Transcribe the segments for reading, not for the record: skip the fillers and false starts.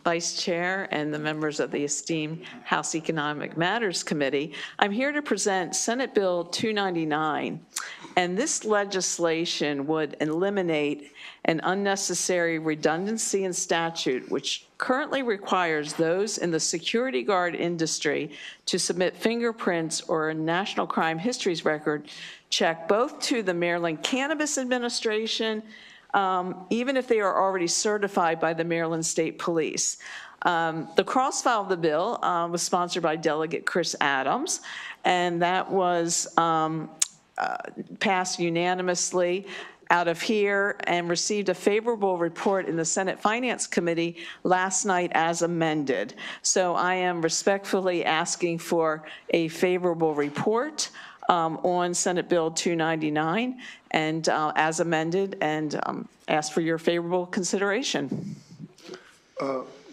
Vice Chair, and the members of the esteemed House Economic Matters Committee. I'm here to present Senate Bill 299, and this legislation would eliminate an unnecessary redundancy in statute which currently requires those in the security guard industry to submit fingerprints or a National Crime Histories record check both to the Maryland Cannabis Administration, even if they are already certified by the Maryland State Police. The cross-file of the bill was sponsored by Delegate Chris Adams, and that was passed unanimously out of here and received a favorable report in the Senate Finance Committee last night as amended. So I am respectfully asking for a favorable report on Senate Bill 299 and as amended, and ask for your favorable consideration.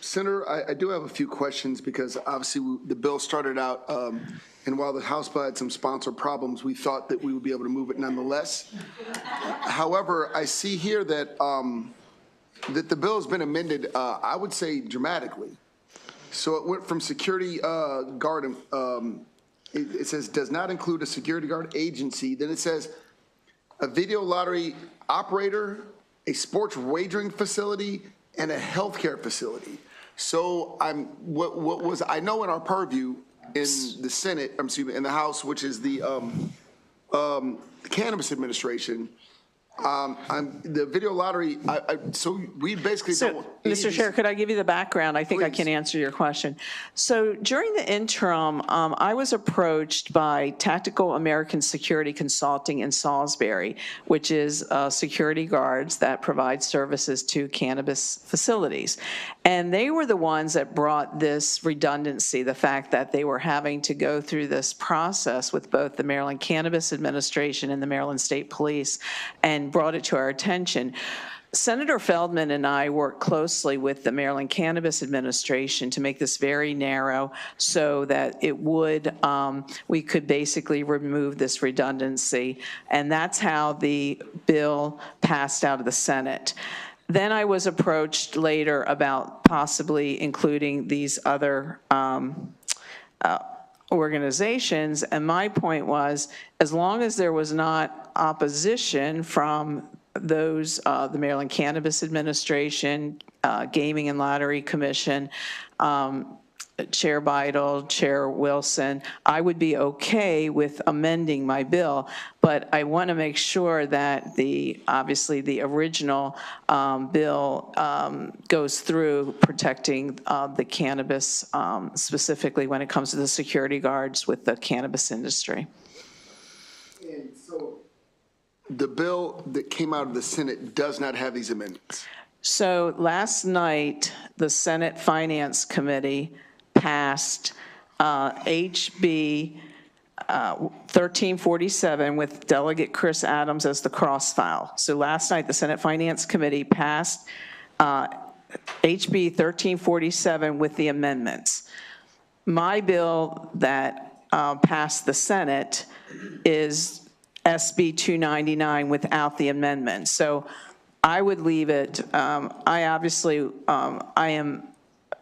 Senator, I do have a few questions because obviously the bill started out, and while the House bill had some sponsor problems, we thought that we would be able to move it nonetheless. However, I see here that that the bill has been amended, I would say dramatically. So it went from security guard, it says does not include a security guard agency. Then it says a video lottery operator, a sports wagering facility, and a healthcare facility. So what was I know in our purview in the Senate, in the House, which is the Cannabis Administration, the video lottery. So we basically. So, Mr. Chair, could I give you the background? I think Please. I can answer your question. So during the interim, I was approached by Tactical American Security Consulting in Salisbury, which is security guards that provide services to cannabis facilities. And they were the ones that brought this redundancy, the fact that they were having to go through this process with both the Maryland Cannabis Administration and the Maryland State Police, and brought it to our attention. Senator Feldman and I worked closely with the Maryland Cannabis Administration to make this very narrow so that it would, we could basically remove this redundancy. And that's how the bill passed out of the Senate. Then I was approached later about possibly including these other organizations, and my point was, as long as there was not opposition from those, the Maryland Cannabis Administration, Gaming and Lottery Commission, Chair Beidel, Chair Wilson, I would be okay with amending my bill, but I want to make sure that obviously the original bill goes through protecting the cannabis, specifically when it comes to the security guards with the cannabis industry. And so the bill that came out of the Senate does not have these amendments. So last night, the Senate Finance Committee passed HB 1347 with Delegate Chris Adams as the cross-file. So last night, the Senate Finance Committee passed HB 1347 with the amendments. My bill that passed the Senate is SB 299 without the amendment. So I would leave it. I obviously, I am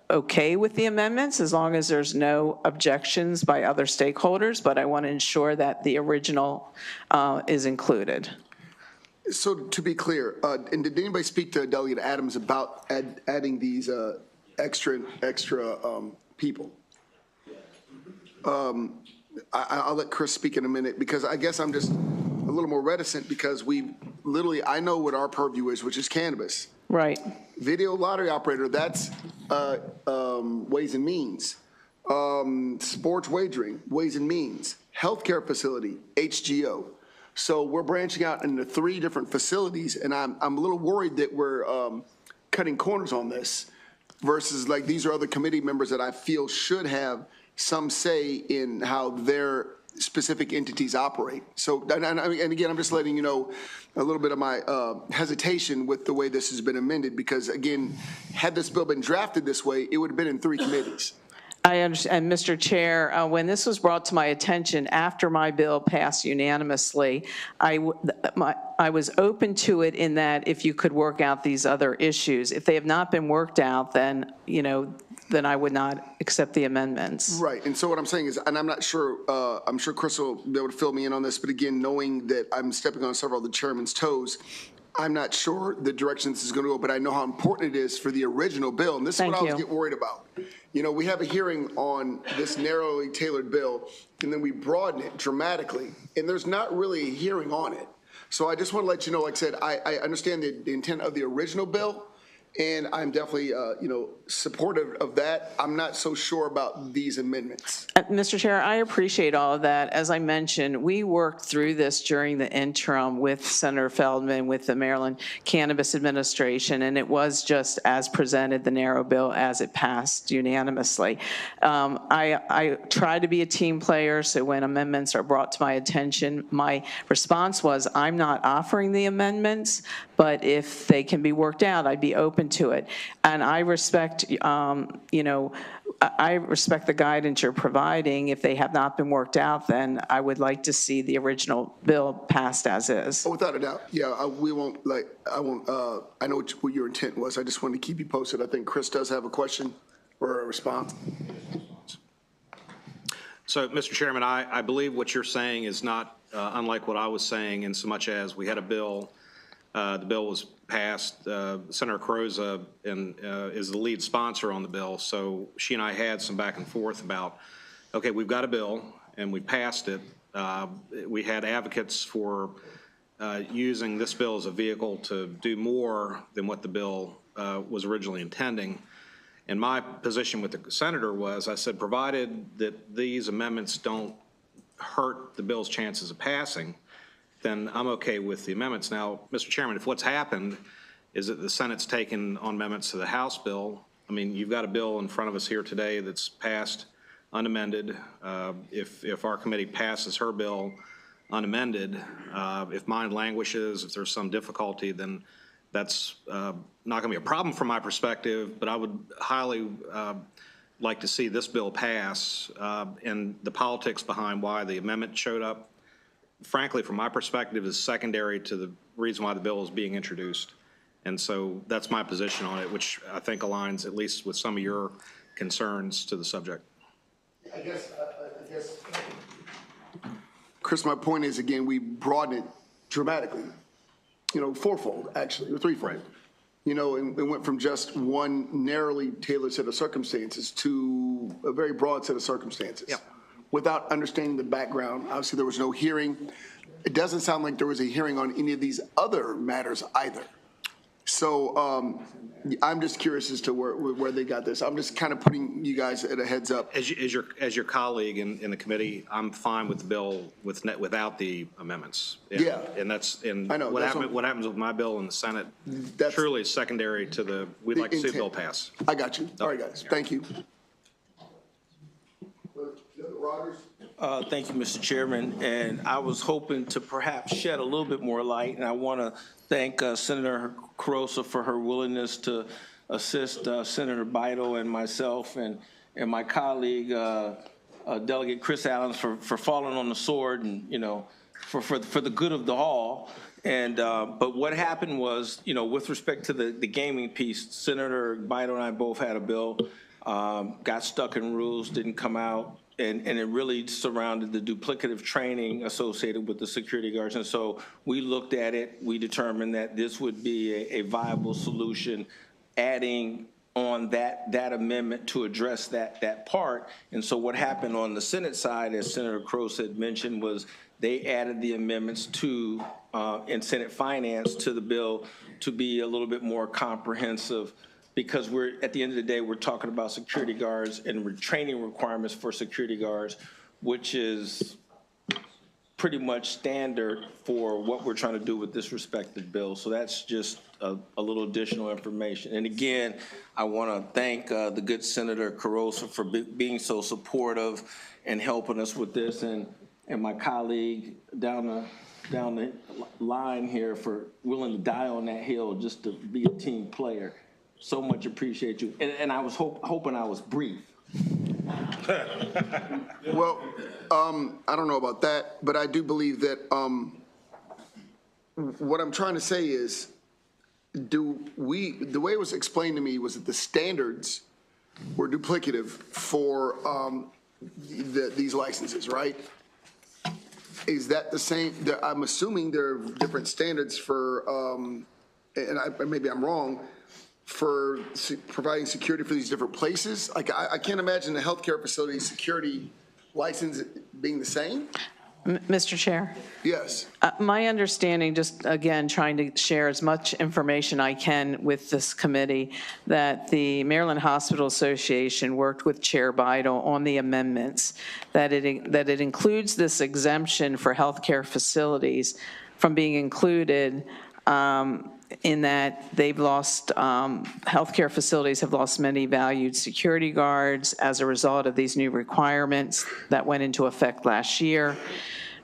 okay with the amendments as long as there's no objections by other stakeholders, but I want to ensure that the original is included. So to be clear, and did anybody speak to Delegate Adams about adding these extra people? I'll let Chris speak in a minute, because I guess I'm just a little more reticent because I know what our purview is, which is cannabis. Right. Video lottery operator, that's Ways and Means. Sports wagering, Ways and Means. Healthcare facility, HGO. So we're branching out into 3 different facilities, and I'm a little worried that we're cutting corners on this versus like these are other committee members that I feel should have some say in how their specific entities operate. So, and again, I'm just letting you know a little bit of my hesitation with the way this has been amended, because again, had this bill been drafted this way, it would have been in 3 committees. I understand, and Mr. Chair, when this was brought to my attention after my bill passed unanimously, I was open to it in that if you could work out these other issues. If they have not been worked out, then, then I would not accept the amendments. Right, and so what I'm saying is, and I'm not sure, I'm sure Chris will be able to fill me in on this, but again, knowing that I'm stepping on several of the chairman's toes, I'm not sure the direction this is going to go, but I know how important it is for the original bill, and this is what I was getting worried about. We have a hearing on this narrowly tailored bill, and then we broaden it dramatically, and there's not really a hearing on it. So I just want to let you know, like I said, I understand the intent of the original bill, and I'm definitely, supportive of that. I'm not so sure about these amendments. Mr. Chair, I appreciate all of that. As I mentioned, we worked through this during the interim with Senator Feldman, with the Maryland Cannabis Administration, and it was just as presented, the narrow bill, as it passed unanimously. I try to be a team player, so when amendments are brought to my attention, my response was, I'm not offering the amendments, but if they can be worked out, I'd be open to it. And I respect, I respect the guidance you're providing. If they have not been worked out, then I would like to see the original bill passed as is. Oh, without a doubt. Yeah, we won't, I know what your intent was. I just wanted to keep you posted. I think Chris does have a question or a response. So, Mr. Chairman, I believe what you're saying is not unlike what I was saying, in so much as we had a bill. The bill was passed. Senator Croza is the lead sponsor on the bill, so she and I had some back and forth about, okay, we've got a bill and we passed it. We had advocates for using this bill as a vehicle to do more than what the bill was originally intending. And my position with the senator was, I said, provided that these amendments don't hurt the bill's chances of passing, then I'm okay with the amendments. Now, Mr. Chairman, if what's happened is that the Senate's taken on amendments to the House bill, I mean, you've got a bill in front of us here today that's passed unamended. If our committee passes her bill unamended, if mine languishes, if there's some difficulty, then that's not going to be a problem from my perspective, but I would highly like to see this bill pass, and the politics behind why the amendment showed up, frankly, from my perspective, is secondary to the reason why the bill is being introduced. And so that's my position on it, which I think aligns at least with some of your concerns to the subject. I guess, Chris, my point is, again, we broaden it dramatically, fourfold, actually, or threefold. Right. And it went from just one narrowly tailored set of circumstances to a very broad set of circumstances. Yep. Without understanding the background. Obviously, there was no hearing. It doesn't sound like there was a hearing on any of these other matters either. So I'm just curious as to where they got this. I'm just kind of putting you guys at a heads up. As your colleague in the committee, I'm fine with the bill without the amendments. Yeah. And I know, what happens with my bill in the Senate truly is secondary to the, we'd like to see the bill pass. I got you. All right, guys. Thank you. Thank you, Mr. Chairman. And I was hoping to perhaps shed a little bit more light, and I want to thank Senator Carosa for her willingness to assist Senator Bito and myself and my colleague, Delegate Chris Allen, for falling on the sword and, for the good of the all. And but what happened was, with respect to the gaming piece, Senator Bito and I both had a bill, got stuck in rules, didn't come out. And it really surrounded the duplicative training associated with the security guards. And so we looked at it. We determined that this would be a viable solution, adding on that amendment to address that part. And so what happened on the Senate side, as Senator Croce had mentioned, was they added the amendments to, in Senate Finance, to the bill to be a little bit more comprehensive, because we're, at the end of the day, we're talking about security guards and training requirements for security guards, which is pretty much standard for what we're trying to do with this respective bill. So that's just a little additional information. And again, I want to thank the good Senator Carosa for being so supportive and helping us with this, and my colleague down the line here for willing to die on that hill just to be a team player. So much appreciate you. And I was hoping I was brief. Well, I don't know about that, but I do believe that what I'm trying to say is, the way it was explained to me was that the standards were duplicative for these licenses, right? Is that the same? I'm assuming there are different standards for, maybe I'm wrong, for providing security for these different places. Like, I can't imagine the healthcare facility security license being the same. Mr. Chair? Yes. My understanding, just again, trying to share as much information I can with this committee, that the Maryland Hospital Association worked with Chair Bidel on the amendments, that it includes this exemption for healthcare facilities from being included in that they've lost, healthcare facilities have lost many valued security guards as a result of these new requirements that went into effect last year.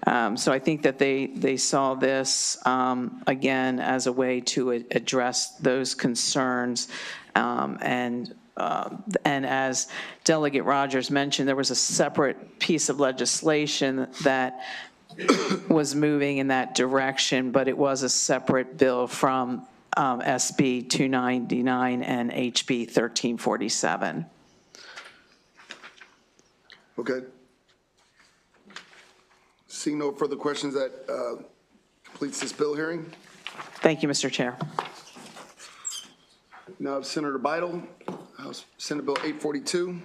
So I think that they saw this, again, as a way to address those concerns. And as Delegate Rogers mentioned, there was a separate piece of legislation that was moving in that direction, but it was a separate bill from SB 299 and HB 1347. Okay. Seeing no further questions, that completes this bill hearing. Thank you, Mr. Chair. Now I have Senator Bidel, House Senate Bill 842.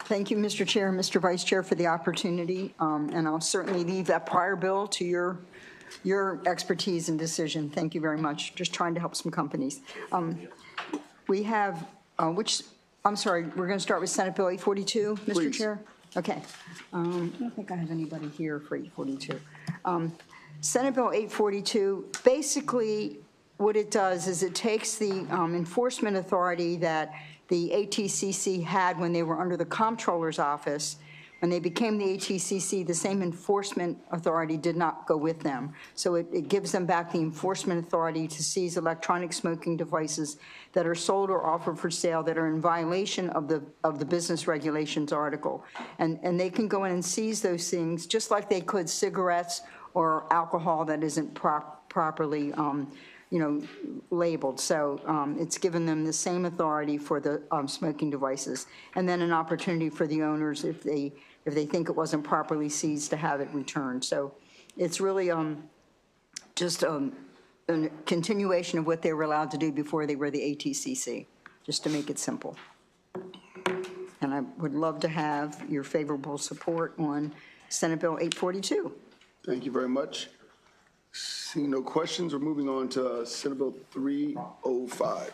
Thank you, Mr. Chair and Mr. Vice Chair, for the opportunity, and I'll certainly leave that prior bill to your expertise and decision. Thank you very much. Just trying to help some companies. We have, I'm sorry, we're going to start with Senate Bill 842, Mr. Please. Chair? Okay. I don't think I have anybody here for 842. Senate Bill 842, basically what it does is it takes the enforcement authority that the ATCC had when they were under the Comptroller's office. When they became the ATCC, the same enforcement authority did not go with them. So it gives them back the enforcement authority to seize electronic smoking devices that are sold or offered for sale that are in violation of the business regulations article. And they can go in and seize those things just like they could cigarettes or alcohol that isn't properly labeled. So it's given them the same authority for the smoking devices, and then an opportunity for the owners, if they think it wasn't properly seized, to have it returned. So it's really just a continuation of what they were allowed to do before they were the ATCC, just to make it simple. And I would love to have your favorable support on Senate Bill 842. Thank you very much. Seeing no questions, we're moving on to Senate Bill 305.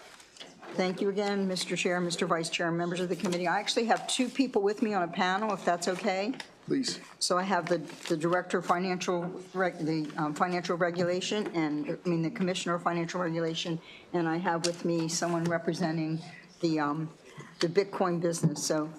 Thank you again, Mr. Chair, Mr. Vice Chair, and members of the committee. I actually have two people with me on a panel, if that's okay. Please. So I have the Director of Financial Regulation, and the Commissioner of Financial Regulation, and I have with me someone representing the Bitcoin business. So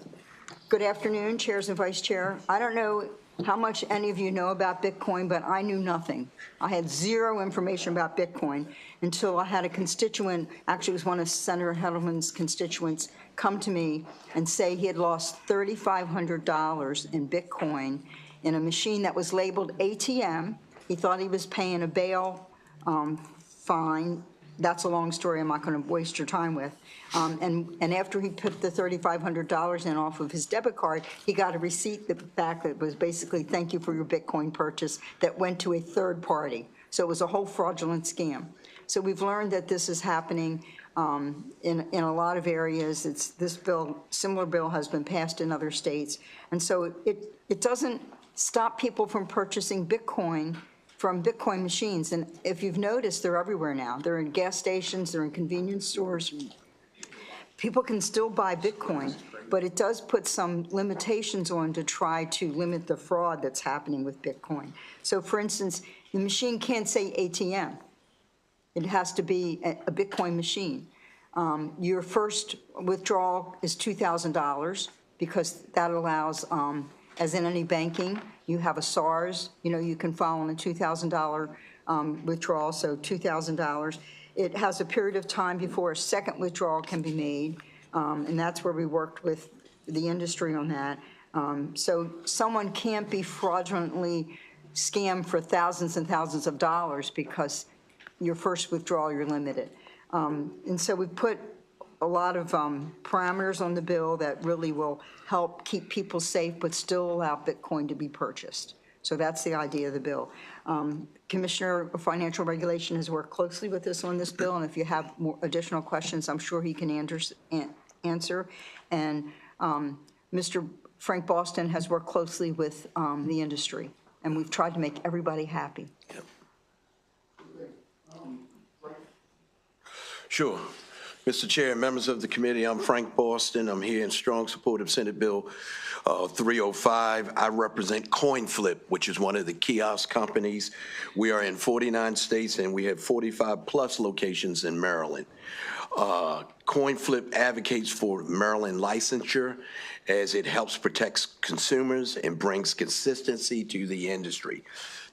good afternoon, chairs and vice chair. I don't know how much any of you know about Bitcoin, but I knew nothing. I had zero information about Bitcoin until I had a constituent, actually it was one of Senator Hedelman's constituents, come to me and say he had lost $3,500 in Bitcoin in a machine that was labeled ATM. He thought he was paying a bail fine. That's a long story I'm not going to waste your time with. And after he put the $3,500 in off of his debit card, he got a receipt back that was basically, thank you for your Bitcoin purchase, that went to a third party. So it was a whole fraudulent scam. So we've learned that this is happening in a lot of areas. This bill, similar bill, has been passed in other states. And so it doesn't stop people from purchasing Bitcoin from Bitcoin machines. And if you've noticed, they're everywhere now. They're in gas stations, they're in convenience stores. People can still buy Bitcoin, but it does put some limitations on to try to limit the fraud that's happening with Bitcoin. So for instance, the machine can't say ATM. It has to be a Bitcoin machine. Your first withdrawal is $2,000 because that allows, as in any banking, you have a SARS, you can file on a $2,000 withdrawal, so $2,000. it has a period of time before a second withdrawal can be made, and that's where we worked with the industry on that. So someone can't be fraudulently scammed for thousands and thousands of dollars because your first withdrawal, you're limited. And so we put a lot of parameters on the bill that really will help keep people safe but still allow Bitcoin to be purchased. So that's the idea of the bill. Commissioner of Financial Regulation has worked closely with us on this bill, and if you have more additional questions, I'm sure he can answer. And Mr. Frank Boston has worked closely with the industry, and we've tried to make everybody happy. Yep. Sure. Mr. Chair, members of the committee, I'm Frank Boston. I'm here in strong support of Senate Bill 305. I represent CoinFlip, which is one of the kiosk companies. We are in 49 states, and we have 45-plus locations in Maryland. CoinFlip advocates for Maryland licensure as it helps protect consumers and brings consistency to the industry.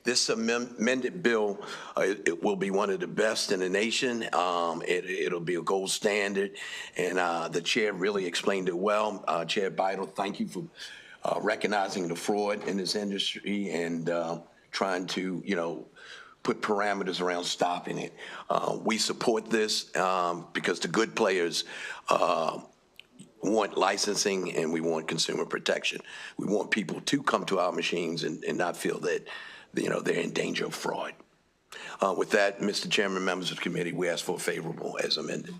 This amended bill, it will be one of the best in the nation. It'll be a gold standard, and the chair really explained it well. Chair Bidle, thank you for recognizing the fraud in this industry and trying to, put parameters around stopping it. We support this because the good players want licensing and we want consumer protection. We want people to come to our machines and not feel that they're in danger of fraud. With that, Mr. Chairman, members of the committee, we ask for a favorable as amended.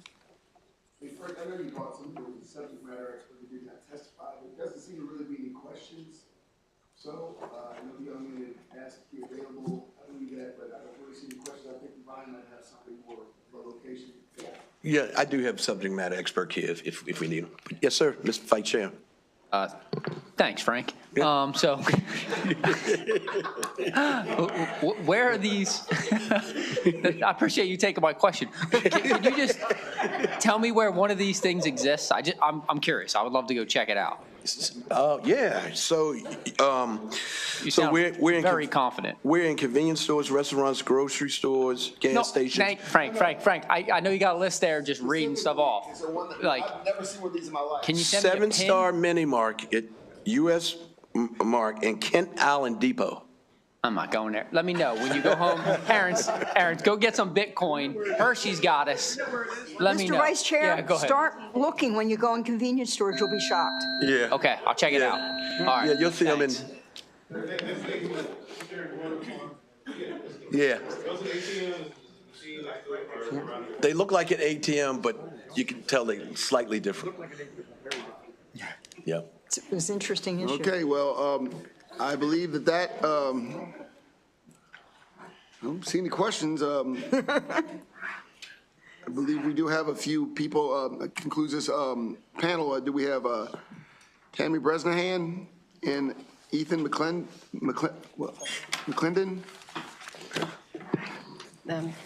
Hey, Frank, I know you brought some subject matter expert who did not testify, but there doesn't seem to really be any questions. So I know the young man asked to be available. I don't need that, but I don't really see any questions. I think Ryan might have something more for location. Yeah, I do have subject matter expert here if we need him. Yes, sir, Mr. Vice Chair. Thanks, Frank. So where are these? I appreciate you taking my question. Can you just tell me where one of these things exists? I'm curious. I would love to go check it out. Yeah. So, You sound we're very confident. We're in convenience stores, restaurants, grocery stores, gas stations. Frank. I know you got a list there, just reading stuff off. It's the one that Like, I've never seen one of these in my life. can you send me a pin? 7-star mini mark at U.S. Mark in Kent Island Depot. I'm not going there. Let me know when you go home. Aaron's, go get some Bitcoin. Hershey's got us. Let me Mr. know. Vice Chair, Yeah, go ahead. start looking when you go in convenience stores, you'll be shocked. Yeah. Okay, I'll check it out. All right. Yeah, you'll see them in. Thanks. Yeah. They look like an ATM, but you can tell they're slightly different. Yeah. It was an interesting issue. Okay, well, I believe that I don't see any questions. I believe we do have a few people, concludes this panel. Do we have Tammy Bresnahan and Ethan McClendon?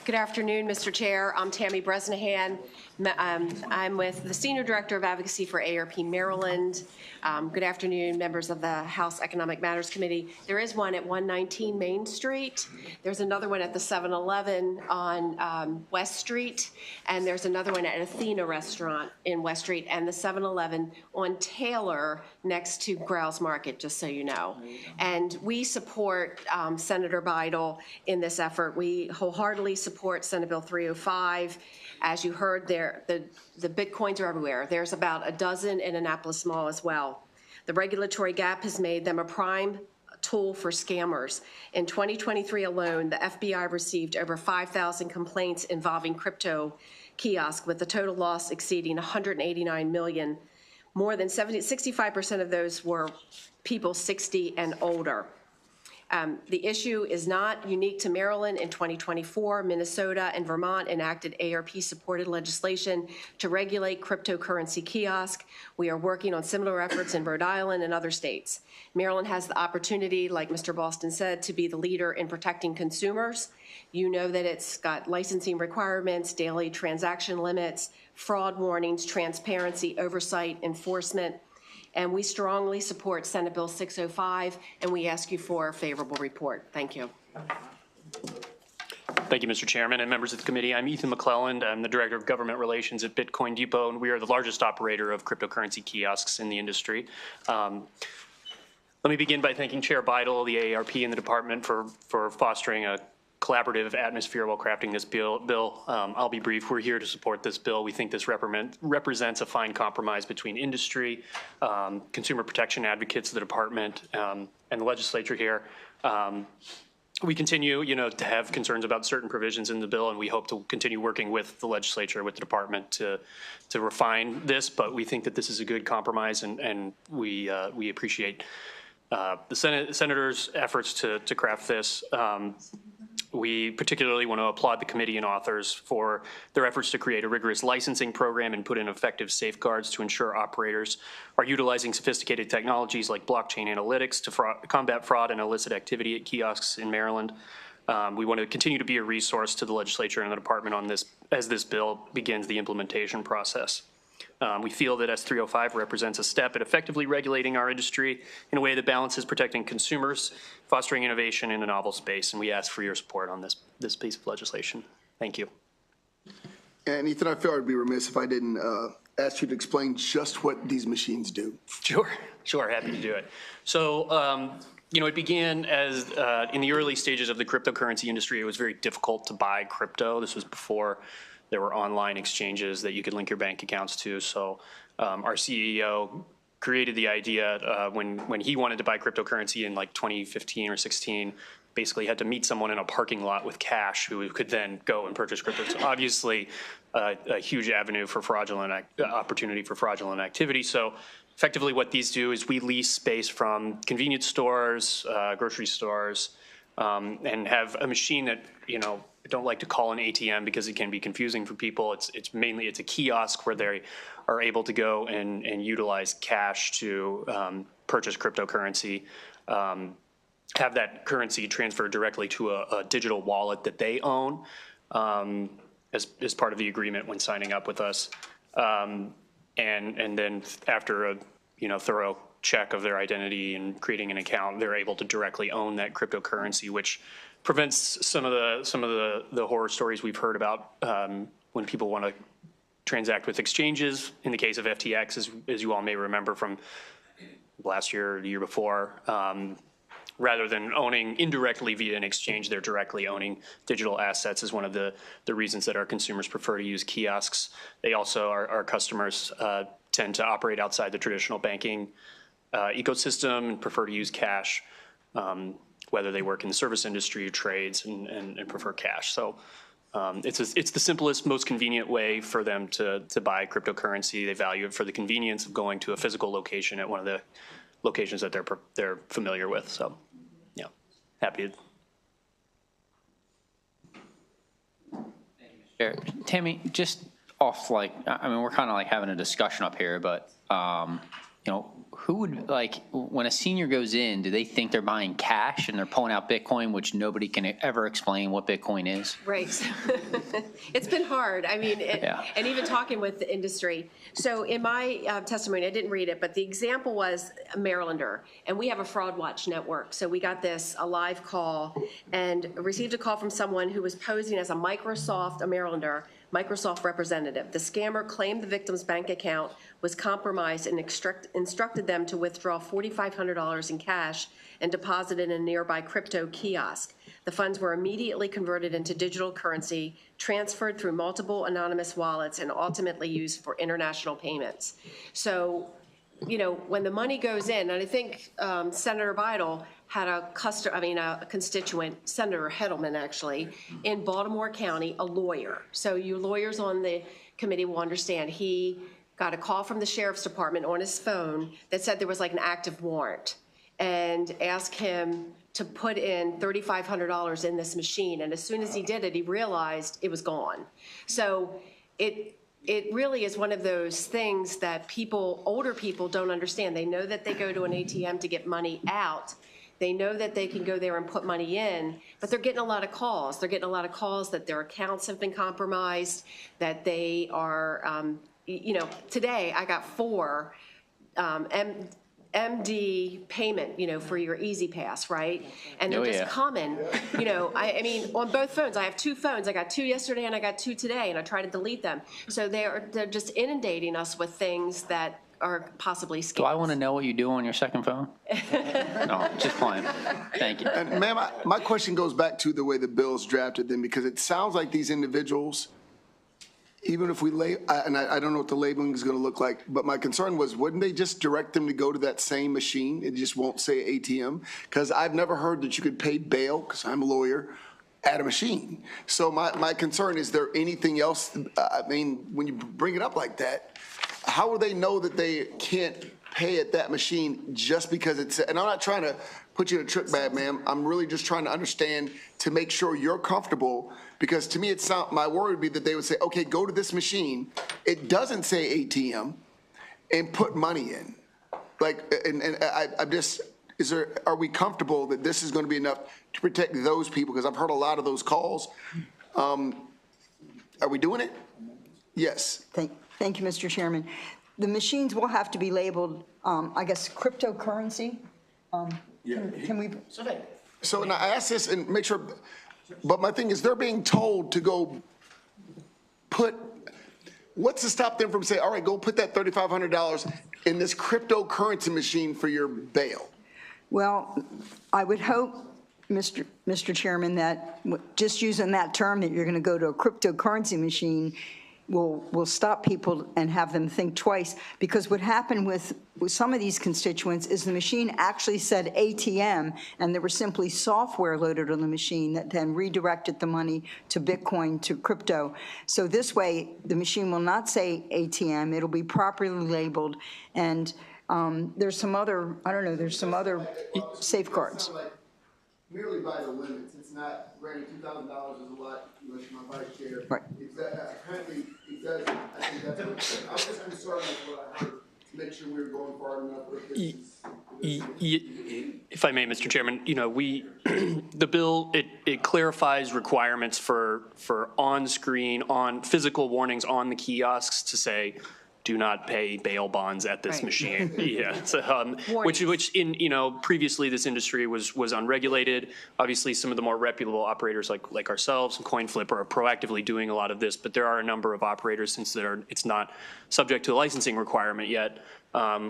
Good afternoon, Mr. Chair. I'm Tammy Bresnahan. I'm with the Senior Director of Advocacy for ARP Maryland. Good afternoon, members of the House Economic Matters Committee. There is one at 119 Main Street. There's another one at the 7-Eleven on West Street. And there's another one at Athena Restaurant in West Street and the 7-Eleven on Taylor next to Grouse Market, just so you know. And we support Senator Bidle in this effort. We wholeheartedly support Senate Bill 305. As you heard, the Bitcoins are everywhere. There's about a dozen in Annapolis Mall as well. The regulatory gap has made them a prime tool for scammers. In 2023 alone, the FBI received over 5,000 complaints involving crypto kiosks, with the total loss exceeding $189 million. More than 65% of those were people 60 and older. The issue is not unique to Maryland. In 2024, Minnesota and Vermont enacted ARP-supported legislation to regulate cryptocurrency kiosk. We are working on similar efforts in Rhode Island and other states. Maryland has the opportunity, like Mr. Boston said, to be the leader in protecting consumers. You know that it's got licensing requirements, daily transaction limits, fraud warnings, transparency, oversight, enforcement. And we strongly support Senate Bill 605, and we ask you for a favorable report. Thank you. Thank you, Mr. Chairman and members of the committee. I'm Ethan McClelland. I'm the Director of Government Relations at Bitcoin Depot, and we are the largest operator of cryptocurrency kiosks in the industry. Let me begin by thanking Chair Beidel, the AARP, and the department for fostering a collaborative atmosphere while crafting this bill. I'll be brief. We're here to support this bill. We think this represents a fine compromise between industry, consumer protection advocates of the department, and the legislature here. We continue, to have concerns about certain provisions in the bill, and we hope to continue working with the legislature, with the department to refine this. But we think that this is a good compromise, and we appreciate the Senator's efforts to craft this. We particularly want to applaud the committee and authors for their efforts to create a rigorous licensing program and put in effective safeguards to ensure operators are utilizing sophisticated technologies like blockchain analytics to combat fraud and illicit activity at kiosks in Maryland. We want to continue to be a resource to the legislature and the department on this as this bill begins the implementation process. We feel that S305 represents a step at effectively regulating our industry in a way that balances protecting consumers, fostering innovation in a novel space, and we ask for your support on this piece of legislation. Thank you. And Ethan, I feel I'd be remiss if I didn't ask you to explain just what these machines do. Sure, happy to do it. So, it began as in the early stages of the cryptocurrency industry, it was very difficult to buy crypto. This was before there were online exchanges that you could link your bank accounts to. So our CEO created the idea when he wanted to buy cryptocurrency in like 2015 or 16, basically had to meet someone in a parking lot with cash who could then go and purchase crypto. So obviously a huge avenue for opportunity for fraudulent activity. So effectively what these do is we lease space from convenience stores, grocery stores, and have a machine that, I don't like to call an ATM because it can be confusing for people. It's mainly a kiosk where they are able to go and utilize cash to purchase cryptocurrency, have that currency transferred directly to a digital wallet that they own as part of the agreement when signing up with us. And then after a thorough check of their identity and creating an account, they're able to directly own that cryptocurrency, which prevents some of the horror stories we've heard about when people want to transact with exchanges. In the case of FTX, as you all may remember from last year or the year before, rather than owning indirectly via an exchange, they're directly owning digital assets is one of the reasons that our consumers prefer to use kiosks. They also, our customers tend to operate outside the traditional banking ecosystem and prefer to use cash, whether they work in the service industry or trades and prefer cash. So it's the simplest, most convenient way for them to buy cryptocurrency. They value it for the convenience of going to a physical location at one of the locations that they're familiar with. So, happy to. Sure. Tammy, just off we're kind of having a discussion up here, but who would, when a senior goes in, do they think they're buying cash and they're pulling out Bitcoin, which nobody can ever explain what Bitcoin is? Right. It's been hard. And even talking with the industry. So in my testimony, I didn't read it, but the example was a Marylander, and we have a fraud watch network. So we got a live call and received a call from someone who was posing as a Marylander, Microsoft representative. The scammer claimed the victim's bank account was compromised and instructed them to withdraw $4,500 in cash and deposit it in a nearby crypto kiosk. The funds were immediately converted into digital currency, transferred through multiple anonymous wallets, and ultimately used for international payments. So, when the money goes in, and I think Senator Beidel had a constituent, Senator Hettleman actually, in Baltimore County, a lawyer. So you lawyers on the committee will understand. He got a call from the sheriff's department on his phone that said there was an active warrant and asked him to put in $3,500 in this machine. And as soon as he did it, he realized it was gone. So it really is one of those things that older people don't understand. They know that they go to an ATM to get money out. They know that they can go there and put money in, but they're getting a lot of calls. They're getting a lot of calls that their accounts have been compromised, that they are, today I got 4 MD payment, for your Easy Pass, right? And they're Oh, just yeah. coming, I mean, on both phones. I have two phones. I got two yesterday and I got two today, and I try to delete them. So they're just inundating us with things that are possibly scams. Do I want to know what you do on your second phone? No, just playing. Thank you. And ma'am, my question goes back to the way the bill's drafted then, because it sounds like these individuals, even if we and I don't know what the labeling is going to look like, but my concern was, wouldn't they just direct them to go to that same machine? It just won't say ATM? Because I've never heard that you could pay bail, because I'm a lawyer, at a machine. So my concern, is there anything else? I mean, when you bring it up like that, how will they know that they can't pay at that machine just because it's, and I'm not trying to put you in a trick bag, ma'am. I'm really just trying to understand to make sure you're comfortable, because to me, my worry would be that they would say, okay, go to this machine. It doesn't say ATM, and put money in. Like, and I'm just, are we comfortable that this is going to be enough to protect those people? Because I've heard a lot of those calls. Are we doing it? Yes. Thank you, Mr. Chairman. The machines will have to be labeled, I guess, cryptocurrency. Can we? So, and I ask this and make sure, but my thing is, they're being told to go what's to stop them from saying, all right, go put that $3,500 in this cryptocurrency machine for your bail? Well, I would hope, Mr. Chairman, that just using that term, that you're going to go to a cryptocurrency machine, will stop people and have them think twice, because what happened with some of these constituents is the machine actually said ATM, and there was simply software loaded on the machine that then redirected the money to Bitcoin, to crypto. So this way, the machine will not say ATM, it'll be properly labeled, and there's some other, I don't know, there's some other safeguards. Merely by the limits, it's not, granted, $2,000 is a lot, unless you're my vice chair. Right. It's that, apparently, it doesn't. I think that's what I was just concerned with what I heard, to make sure we were going far enough. If I may, Mr. Chairman, the bill, it clarifies requirements for on-screen, physical warnings on the kiosks to say, do not pay bail bonds at this machine. Yeah, so, which in previously this industry was unregulated. Obviously, some of the more reputable operators like ourselves and CoinFlip are proactively doing a lot of this, but there are a number of operators, since it's not subject to a licensing requirement yet,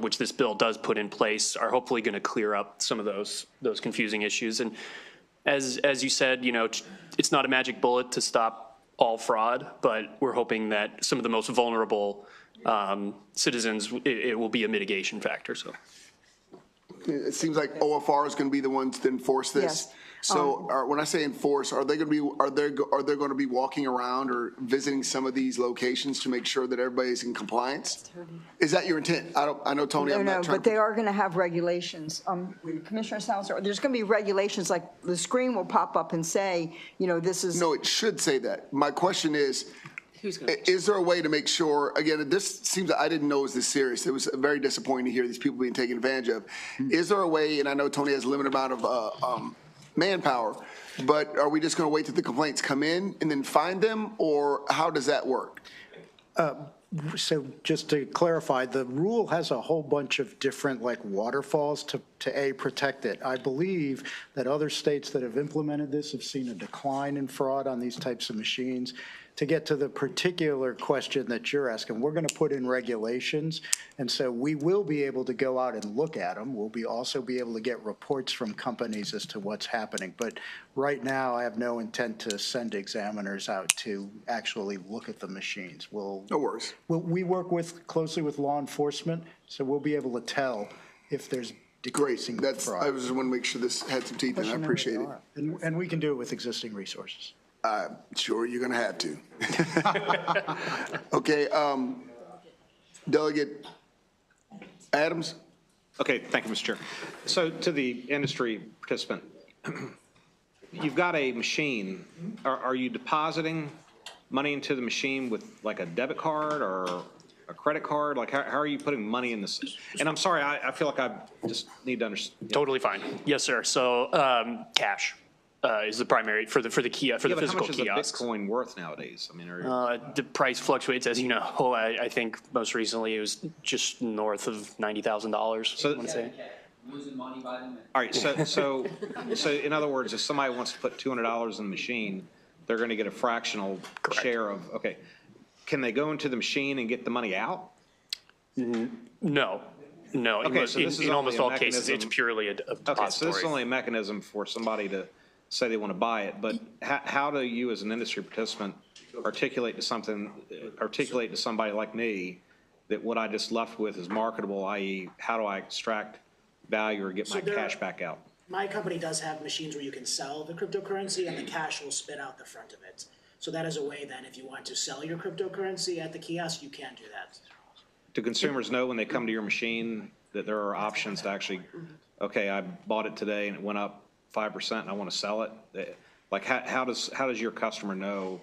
which this bill does put in place, are hopefully going to clear up some of those confusing issues. And as you said, it's not a magic bullet to stop all fraud, but we're hoping that some of the most vulnerable citizens, it will be a mitigation factor. So it seems like OFR is going to be the ones to enforce this. Yes. So when I say enforce, are they going to be walking around or visiting some of these locations to make sure that everybody's in compliance? Is that your intent? I know, Tony. No, but they are going to have regulations. Commissioner Salazar, there's going to be regulations, like the screen will pop up and say, this is. No, it should say that. My question is, is there a way to make sure, again, this seems, I didn't know it was this serious. It was very disappointing to hear these people being taken advantage of. Is there a way, and I know Tony has a limited amount of manpower, but are we just going to wait till the complaints come in and then find them, or how does that work? So just to clarify, the rule has a whole bunch of different waterfalls to protect it. I believe that other states that have implemented this have seen a decline in fraud on these types of machines. To get to the particular question that you're asking, we're going to put in regulations, and so we will be able to go out and look at them. We'll also be able to get reports from companies as to what's happening. But right now, I have no intent to send examiners out to actually look at the machines. No worries. We work closely with law enforcement, so we'll be able to tell if there's decreasing fraud. I just want to make sure this had some teeth, and I appreciate it. And we can do it with existing resources. Sure, you're going to have to. Okay, Delegate Adams? Okay, thank you, Mr. Chair. So to the industry participant, you've got a machine. Are you depositing money into the machine with like a debit card or a credit card? Like, how are you putting money in this? And I'm sorry, I feel like I just need to understand. totally fine. Yes, sir. So cash. is the primary for the kiosk, for the physical How much kiosks. is a Bitcoin worth nowadays? I mean, The price fluctuates, as you know. I think most recently it was just north of $90,000. So- I want to say. Losing money by them. all right, so in other words, if somebody wants to put $200 in the machine, they're going to get a fractional share of, okay. Can they go into the machine and get the money out? No. Okay, so this is In almost only a all cases, it's mechanism- purely a Okay, so depository. this is only a mechanism for somebody to say they want to buy it, but how do you as an industry participant articulate to somebody like me that what I just left with is marketable, i.e. how do I extract value or get my cash back out? My company does have machines where you can sell the cryptocurrency and the cash will spit out the front of it. So that is a way then, if you want to sell your cryptocurrency at the kiosk, you can do that. Do consumers know when they come to your machine that there are options to actually, okay, I bought it today and it went up 5% and I want to sell it? Like how does your customer know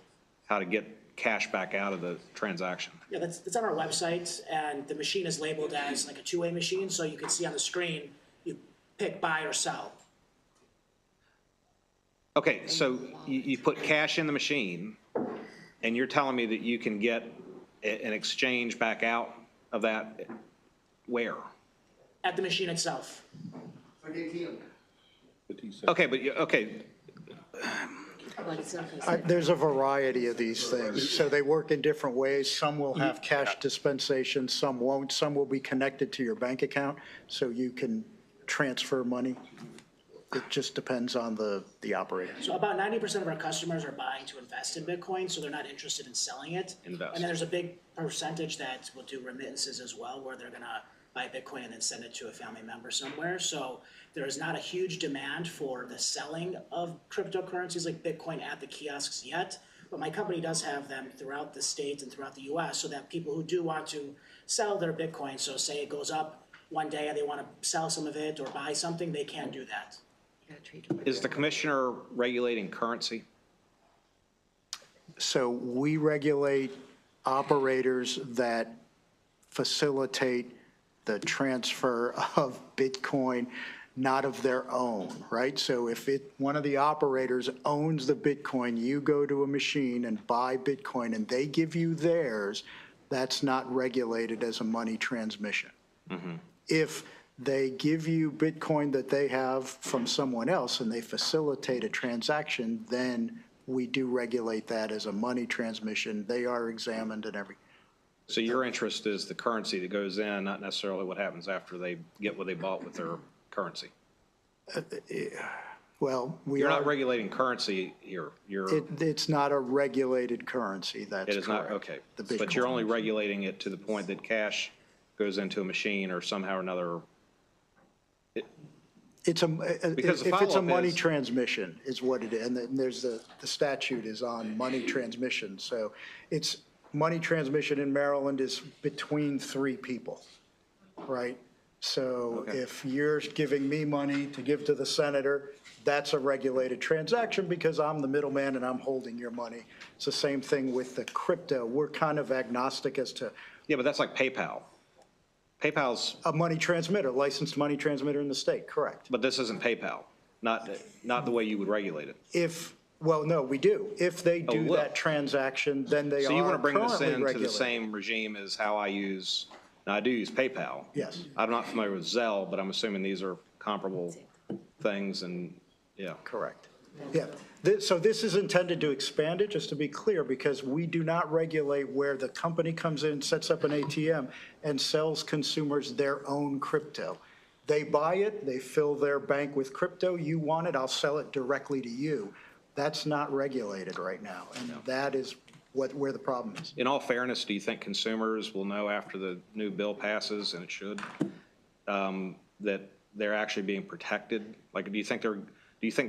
how to get cash back out of the transaction? Yeah, that's on our website, and the machine is labeled as like a two-way machine, so you can see on the screen, you pick buy or sell. Okay, so you put cash in the machine and you're telling me that you can get an exchange back out of that where? At the machine itself. Okay, but, okay, There's a variety of these things, so they work in different ways. Some will have cash dispensation, some won't. Some will be connected to your bank account, so you can transfer money. It just depends on the operator. So about 90% of our customers are buying to invest in Bitcoin, so they're not interested in selling it. Invest. And then there's a big percentage that will do remittances as well, where they're gonna buy Bitcoin and then send it to a family member somewhere. So there is not a huge demand for the selling of cryptocurrencies like Bitcoin at the kiosks yet. But my company does have them throughout the state and throughout the US, so that people who do want to sell their Bitcoin, so say it goes up one day and they wanna sell some of it or buy something, they can do that. is the commissioner regulating currency? So we regulate operators that facilitate the transfer of Bitcoin, not of their own, right? So if one of the operators owns the Bitcoin, you go to a machine and buy Bitcoin and they give you theirs, that's not regulated as a money transmission. If they give you Bitcoin that they have from someone else and they facilitate a transaction, then we do regulate that as a money transmission. They are examined and everything. So your interest is the currency that goes in, not necessarily what happens after they get what they bought with their currency? Well, we You're are. not regulating currency here. It's not a regulated currency, that's correct. It is not, okay. The But you're Bitcoin. only regulating it to the point that cash goes into a machine or somehow or another. It's Because the if it's a follow-up money is- transmission is what it is, and then there's the statute is on money transmission. So it's, money transmission in Maryland is between three people, right? So Okay. if you're giving me money to give to the senator, that's a regulated transaction because I'm the middleman and I'm holding your money. It's the same thing with the crypto. We're kind of agnostic as to Yeah, but that's like PayPal. PayPal's, a money transmitter, licensed money transmitter in the state, correct? but this isn't PayPal, not the way you would regulate it. If, well, no, we do. If they do will. that transaction, then they So you want are to bring this currently into the regulated. same regime as how I use, now I do use PayPal. Yes. I'm not familiar with Zelle, but I'm assuming these are comparable things and, yeah. Correct. Yeah. So this is intended to expand it, just to be clear, because we do not regulate where the company comes in, sets up an ATM, and sells consumers their own crypto. They buy it, they fill their bank with crypto. You want it, I'll sell it directly to you. That's not regulated right now, and that is where the problem is. In all fairness, do you think consumers will know after the new bill passes, and it should, that they're actually being protected? Like, do you think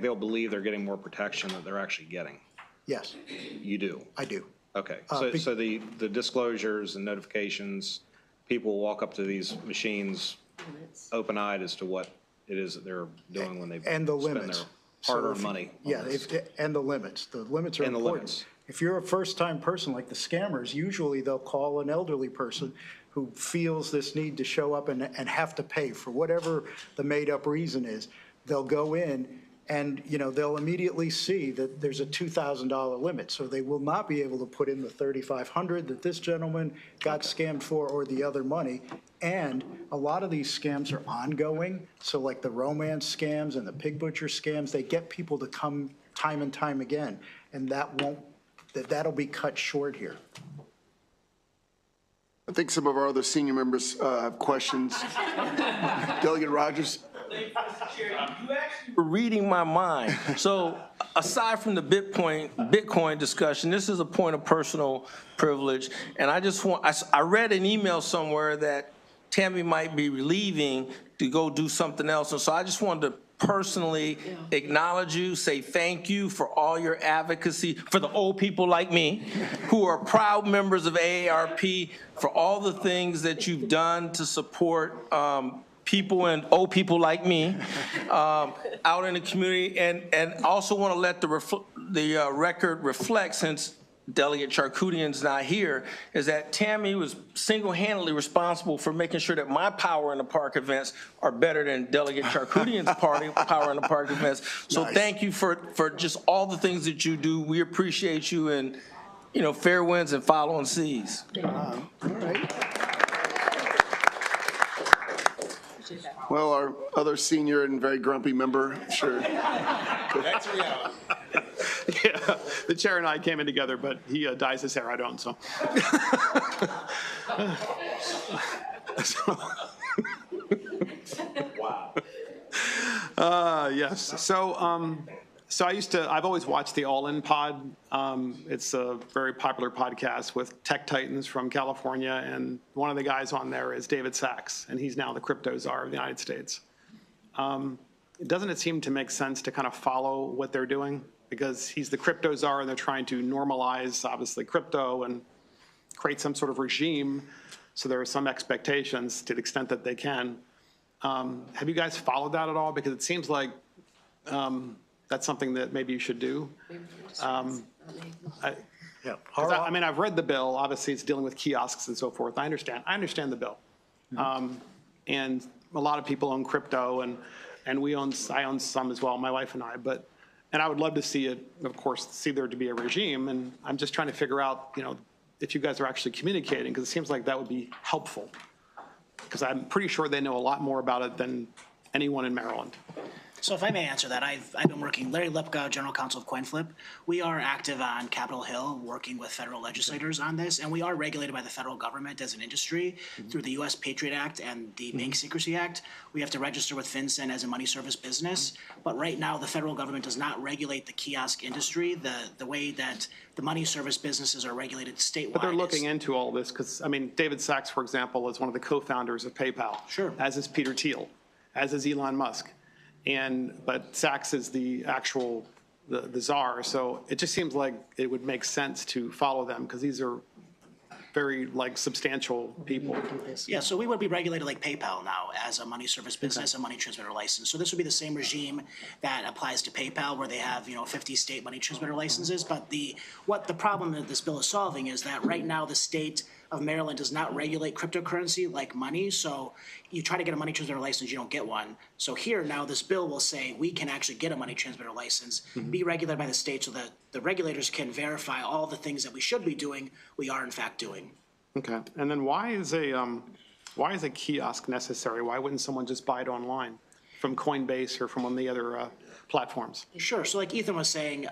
they'll believe they're getting more protection than they're actually getting? Yes, You do? I do. Okay, be- so the disclosures and notifications, people walk up to these machines open-eyed as to what it is that they're doing when they And the spend limits. their So hard-earned if- money on Yeah, this. and the limits. The limits are And the important. limits. If you're a first-time person like the scammers, usually they'll call an elderly person who feels this need to show up and have to pay for whatever the made-up reason is. They'll go in And, they'll immediately see that there's a $2,000 limit. So they will not be able to put in the $3,500 that this gentleman got scammed for or the other money. And a lot of these scams are ongoing. So like the romance scams and the pig butcher scams, they get people to come time and time again. And that'll be cut short here. I think some of our other senior members have questions. Delegate Rogers. You actually were reading my mind. So aside from the Bitcoin discussion, this is a point of personal privilege. And I read an email somewhere that Tammy might be leaving to go do something else. And so I just wanted to personally acknowledge you, say thank you for all your advocacy for the old people like me who are proud members of AARP, for all the things that you've done to support people and old people like me out in the community. And also want to let the record reflect, since Delegate Charkoudian's not here, is that Tammy was single-handedly responsible for making sure that my Power in the Park events are better than Delegate Charkoudian's Power in the Park events. So thank you for just all the things that you do. We appreciate you, and fair winds and following seas. All right. Well, our other senior and very grumpy member, sure. That's reality. Yeah, the chair and I came in together, but he dyes his hair. I don't, so. Wow. Yes. So I've always watched the All In Pod. It's a very popular podcast with tech titans from California, and one of the guys on there is David Sachs, and he's now the crypto czar of the United States. Doesn't it seem to make sense to kind of follow what they're doing? Because he's the crypto czar, and they're trying to normalize, obviously, crypto and create some sort of regime. So there are some expectations to the extent that they can. Have you guys followed that at all? Because it seems like that's something that maybe you should do. I've read the bill. Obviously, it's dealing with kiosks and so forth. I understand the bill. And a lot of people own crypto, and I own some as well, my wife and I. And I would love to see it, of course, see there to be a regime. And I'm just trying to figure out, if you guys are actually communicating, because it seems like that would be helpful. Because I'm pretty sure they know a lot more about it than anyone in Maryland. So if I may answer that, I've been working, Larry Lipka, General Counsel of CoinFlip. We are active on Capitol Hill, working with federal legislators on this, and we are regulated by the federal government as an industry through the U.S. Patriot Act and the Bank Secrecy Act. We have to register with FinCEN as a money service business, but right now the federal government does not regulate the kiosk industry the way that the money service businesses are regulated statewide. But they're looking into all this because, David Sachs, for example, is one of the co-founders of PayPal. Sure. As is Peter Thiel, as is Elon Musk. But Sachs is the actual, the czar, so it just seems like it would make sense to follow them, because these are very, substantial people. Yeah, so we would be regulated like PayPal now as a money service business, a money transmitter license. So this would be the same regime that applies to PayPal, where they have, 50 state money transmitter licenses. But the problem that this bill is solving is that right now the state of Maryland does not regulate cryptocurrency like money. So you try to get a money transmitter license, you don't get one. So here now this bill will say we can actually get a money transmitter license, be regulated by the state, so that the regulators can verify all the things that we should be doing, we are in fact doing. Okay, and then why is a kiosk necessary? Why wouldn't someone just buy it online from Coinbase or from one of the other platforms? Sure, so like Ethan was saying,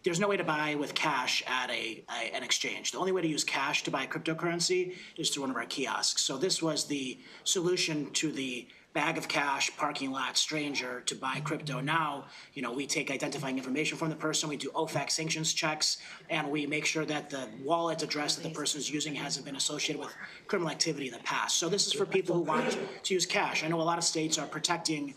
there's no way to buy with cash at an exchange. The only way to use cash to buy cryptocurrency is through one of our kiosks. So this was the solution to the bag of cash, parking lot, stranger to buy crypto. Now, we take identifying information from the person, we do OFAC sanctions checks, and we make sure that the wallet address that the person is using hasn't been associated with criminal activity in the past. So this is for people who want to use cash. I know a lot of states are protecting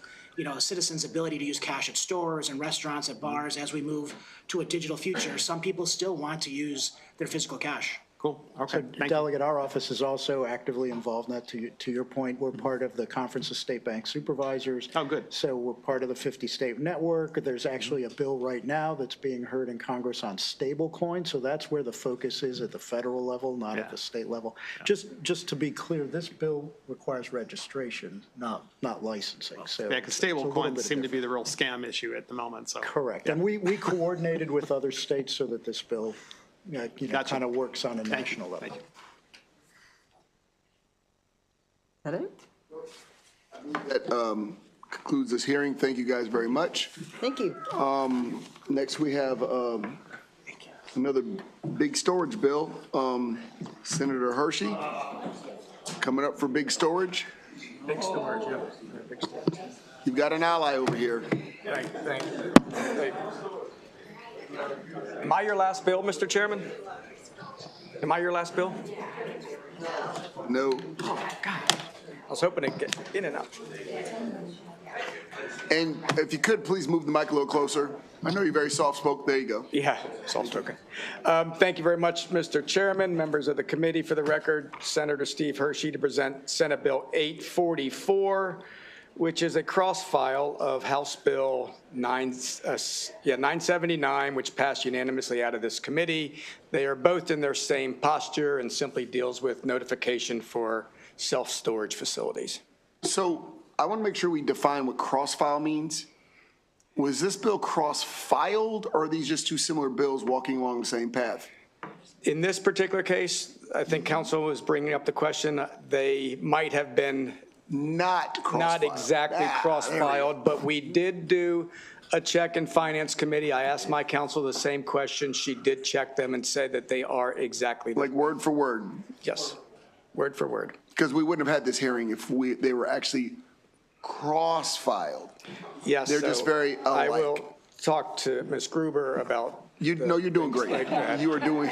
citizens' ability to use cash at stores and restaurants, at bars. As we move to a digital future, some people still want to use their physical cash. Cool, okay, So thank you. Delegate, our office is also actively involved in that. To your point, we're part of the Conference of State Bank Supervisors. Oh, good. So we're part of the 50-state network. There's actually a bill right now that's being heard in Congress on stablecoin. So that's where the focus is at the federal level, not at the state level. Just to be clear, this bill requires registration, not licensing. So Yeah, because it's a stable little coins bit seem to be different. the real scam issue at the moment, so. Correct. Yeah. And we coordinated with other states so that this bill, Gotcha. kind of works on a Thank national you. level. Thank you. That it? That concludes this hearing. Thank you guys very much. Thank you. Next, we have another big storage bill. Senator Hershey coming up for big storage. Big storage, yeah. Big storage. You've got an ally over here. Thank you. Am I your last bill, Mr. Chairman? Am I your last bill? No. I was hoping to get in and out. And if you could, please move the mic a little closer. I know you're very soft-spoken. There you go. Yeah, soft-spoken. Thank you very much, Mr. Chairman, members of the committee. For the record, Senator Steve Hershey to present Senate Bill 844, which is a cross-file of House Bill 979, which passed unanimously out of this committee. They are both in their same posture and simply deals with notification for self-storage facilities. So I want to make sure we define what cross-file means. Was this bill cross-filed, or are these just two similar bills walking along the same path? In this particular case, I think council was bringing up the question, they might have been Not cross-filed. not exactly There we cross-filed, but we did do a check in Finance Committee. I asked my counsel the same question. She did check them and said that they are exactly, Like word for word? yes, word for word. Because we wouldn't have had this hearing if they were actually cross-filed. Yes. They're just so very I alike. will talk to Ms. Gruber about. No, you're doing great. like that. You are doing,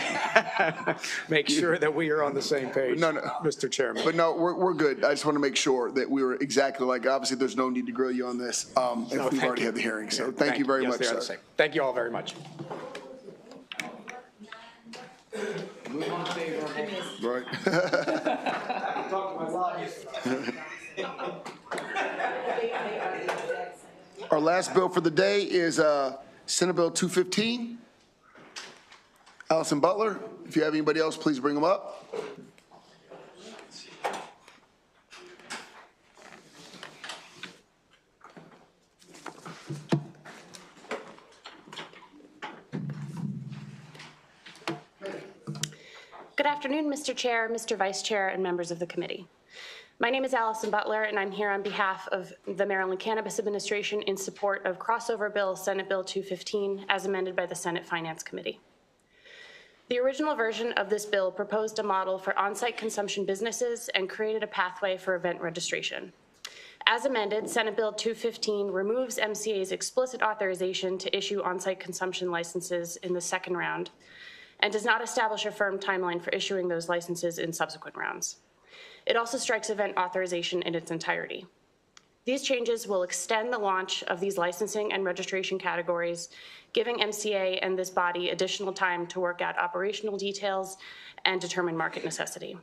Make sure that we are on the same page, No, no. Mr. Chairman. but no, we're good. I just want to make sure that we were exactly like, obviously, there's no need to grill you on this if we've thank already you. had the hearing. So thank you very Yes, much, they are the sir. same. Thank you all very much. Right. Our last bill for the day is Senate Bill 215. Allison Butler, if you have anybody else, please bring them up. Good afternoon, Mr. Chair, Mr. Vice Chair, and members of the committee. My name is Allison Butler, and I'm here on behalf of the Maryland Cannabis Administration in support of crossover bill Senate Bill 215 as amended by the Senate Finance Committee. The original version of this bill proposed a model for on-site consumption businesses and created a pathway for event registration. As amended, Senate Bill 215 removes MCA's explicit authorization to issue on-site consumption licenses in the second round and does not establish a firm timeline for issuing those licenses in subsequent rounds. It also strikes event authorization in its entirety. These changes will extend the launch of these licensing and registration categories, giving MCA and this body additional time to work out operational details and determine market necessity.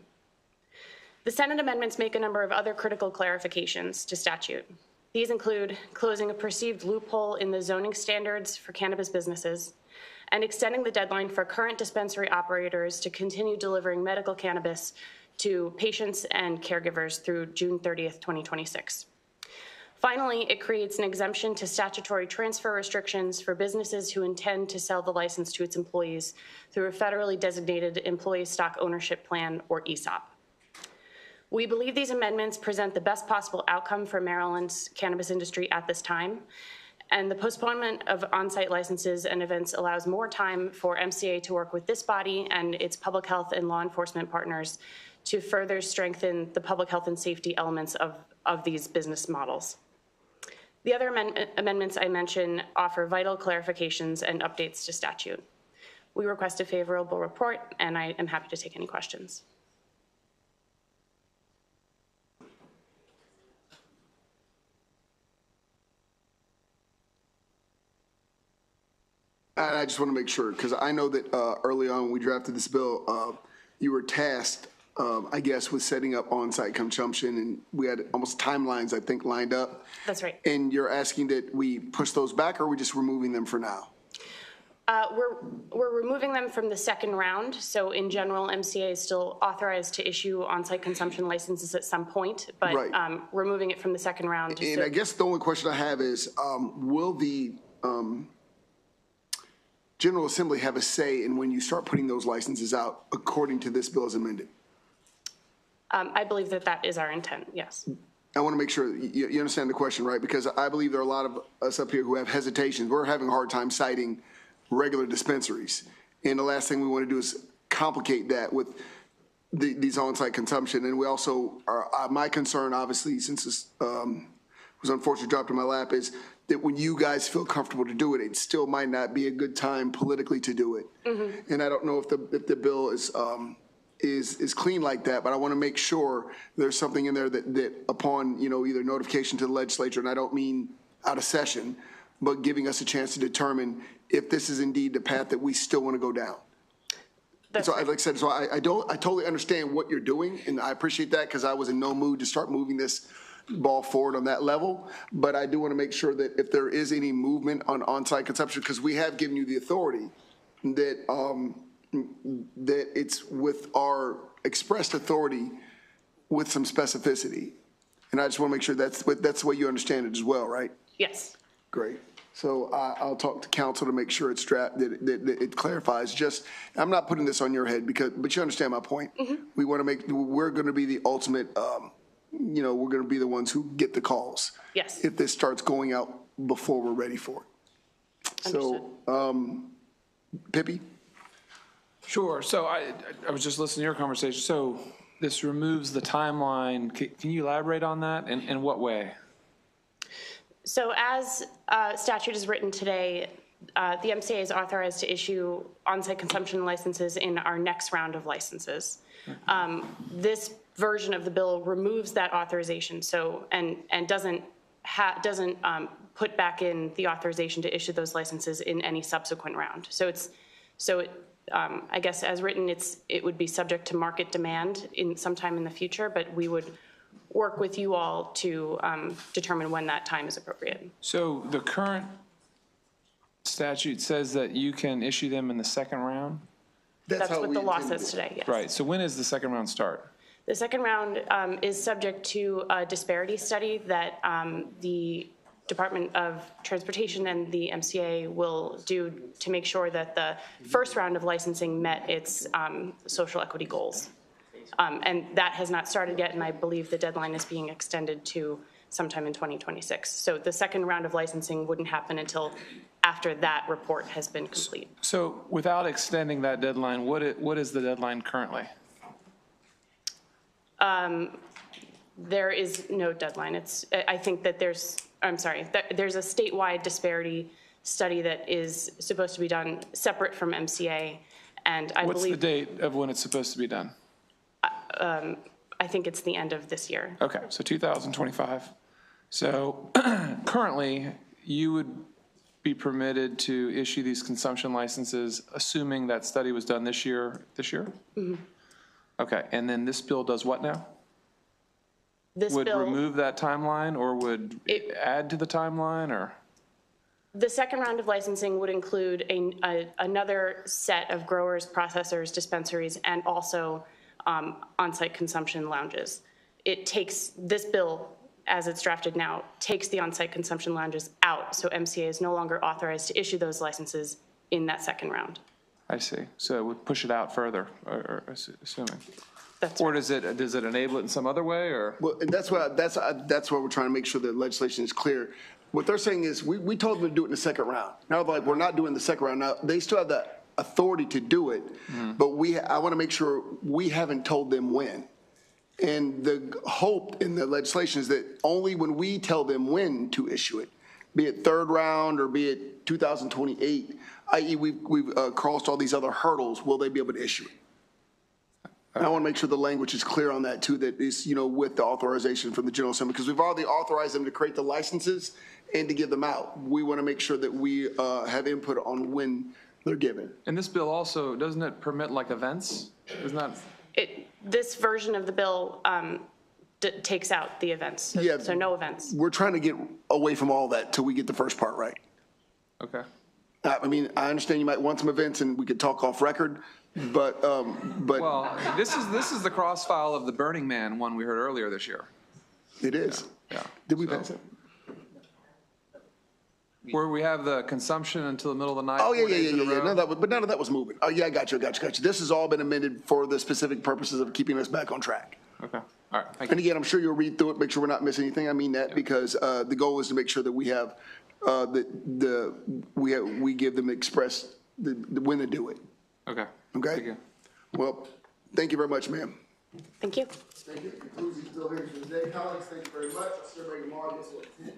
The Senate amendments make a number of other critical clarifications to statute. These include closing a perceived loophole in the zoning standards for cannabis businesses and extending the deadline for current dispensary operators to continue delivering medical cannabis to patients and caregivers through June 30th, 2026. Finally, it creates an exemption to statutory transfer restrictions for businesses who intend to sell the license to its employees through a federally designated employee stock ownership plan, or ESOP. We believe these amendments present the best possible outcome for Maryland's cannabis industry at this time, and the postponement of on-site licenses and events allows more time for MCA to work with this body and its public health and law enforcement partners to further strengthen the public health and safety elements of these business models. The other amendments I mentioned offer vital clarifications and updates to statute. We request a favorable report, and I am happy to take any questions. And I just want to make sure, because I know that early on when we drafted this bill, you were tasked, I guess, with setting up on-site consumption, and we had almost timelines, I think, lined up. That's right. And you're asking that we push those back, or are we just removing them for now? We're removing them from the second round. So in general, MCA is still authorized to issue on-site consumption licenses at some point, but Right. removing it from the second round. And I guess the only question I have is, will the General Assembly have a say in when you start putting those licenses out according to this bill as amended? I believe that that is our intent, yes. I want to make sure you understand the question, right? Because I believe there are a lot of us up here who have hesitations. We're having a hard time citing regular dispensaries. And the last thing we want to do is complicate that with these on-site consumption. And we also are, my concern, obviously, since this was unfortunately dropped in my lap, is that when you guys feel comfortable to do it, it still might not be a good time politically to do it. And I don't know if the bill is clean like that, but I want to make sure there's something in there that upon, either notification to the legislature, and I don't mean out of session, but giving us a chance to determine if this is indeed the path that we still want to go down. So like I said, so I totally understand what you're doing, and I appreciate that, because I was in no mood to start moving this ball forward on that level. But I do want to make sure that if there is any movement on on-site consumption, because we have given you the authority, that that it's with our expressed authority with some specificity. And I just want to make sure that's the way you understand it as well, right? Yes. Great. So I'll talk to council to make sure it's that it clarifies. Just, I'm not putting this on your head but you understand my point. We want to we're going to be the ultimate, we're going to be the ones who get the calls. Yes. If this starts going out before we're ready for it. Understood. So, Pippi? Sure. So I was just listening to your conversation. So this removes the timeline. Can you elaborate on that? In what way? So as statute is written today, the MCA is authorized to issue on-site consumption licenses in our next round of licenses. This version of the bill removes that authorization, and doesn't put back in the authorization to issue those licenses in any subsequent round. I guess as written, it would be subject to market demand sometime in the future, but we would work with you all to determine when that time is appropriate. So the current statute says that you can issue them in the second round? That's what the law says today, yes. Right. So when does the second round start? The second round is subject to a disparity study that the Department of Transportation and the MCA will do to make sure that the first round of licensing met its social equity goals. And that has not started yet, and I believe the deadline is being extended to sometime in 2026. So the second round of licensing wouldn't happen until after that report has been complete. So without extending that deadline, what is the deadline currently? There is no deadline. I think that there's a statewide disparity study that is supposed to be done separate from MCA, and I believe. What's the date of when it's supposed to be done? I think it's the end of this year. Okay, so 2025. So currently, you would be permitted to issue these consumption licenses, assuming that study was done this year? Mm-hmm. Okay, and then this bill does what now? This would bill remove that timeline, or would it add to the timeline, or? The second round of licensing would include another set of growers, processors, dispensaries, and also on-site consumption lounges. This bill, as it's drafted now, takes the on-site consumption lounges out, so MCA is no longer authorized to issue those licenses in that second round. I see. So it would push it out further, or assuming. That's or does it enable it in some other way, or? Well, and that's why we're trying to make sure that legislation is clear. What they're saying is, we told them to do it in the second round. Now, like, we're not doing the second round. Now, they still have the authority to do it, but I want to make sure we haven't told them when. And the hope in the legislation is that only when we tell them when to issue it, be it third round or be it 2028, i.e. we've crossed all these other hurdles, will they be able to issue it? And I want to make sure the language is clear on that too, that is, with the authorization from the General Assembly, because we've already authorized them to create the licenses and to give them out. We want to make sure that we have input on when they're given. And this bill also, doesn't it permit like events? Isn't that, This version of the bill takes out the events, Yeah. so no events. We're trying to get away from all that till we get the first part right. okay. I mean, I understand you might want some events and we could talk off record, but, Well, this is the crossfile of the Burning Man one we heard earlier this year. it is. Yeah. Did we So- pass it? Where we have the consumption until the middle of the night. Oh, yeah, 4 yeah, days yeah, in a yeah, yeah. row. None of that, but none of that was moving. Oh, yeah, I got you. This has all been amended for the specific purposes of keeping us back on track. Okay, all right, thank And you. again, I'm sure you'll read through it, make sure we're not missing anything. I mean that because the goal is to make sure that we have, we give them express when to do it. Okay. Okay? Thank you. Well, thank you very much, ma'am. Thank you. Thank you. Concludes the bill hearings for today. Colleagues, thank you very much. I'll see everybody tomorrow. Guess what?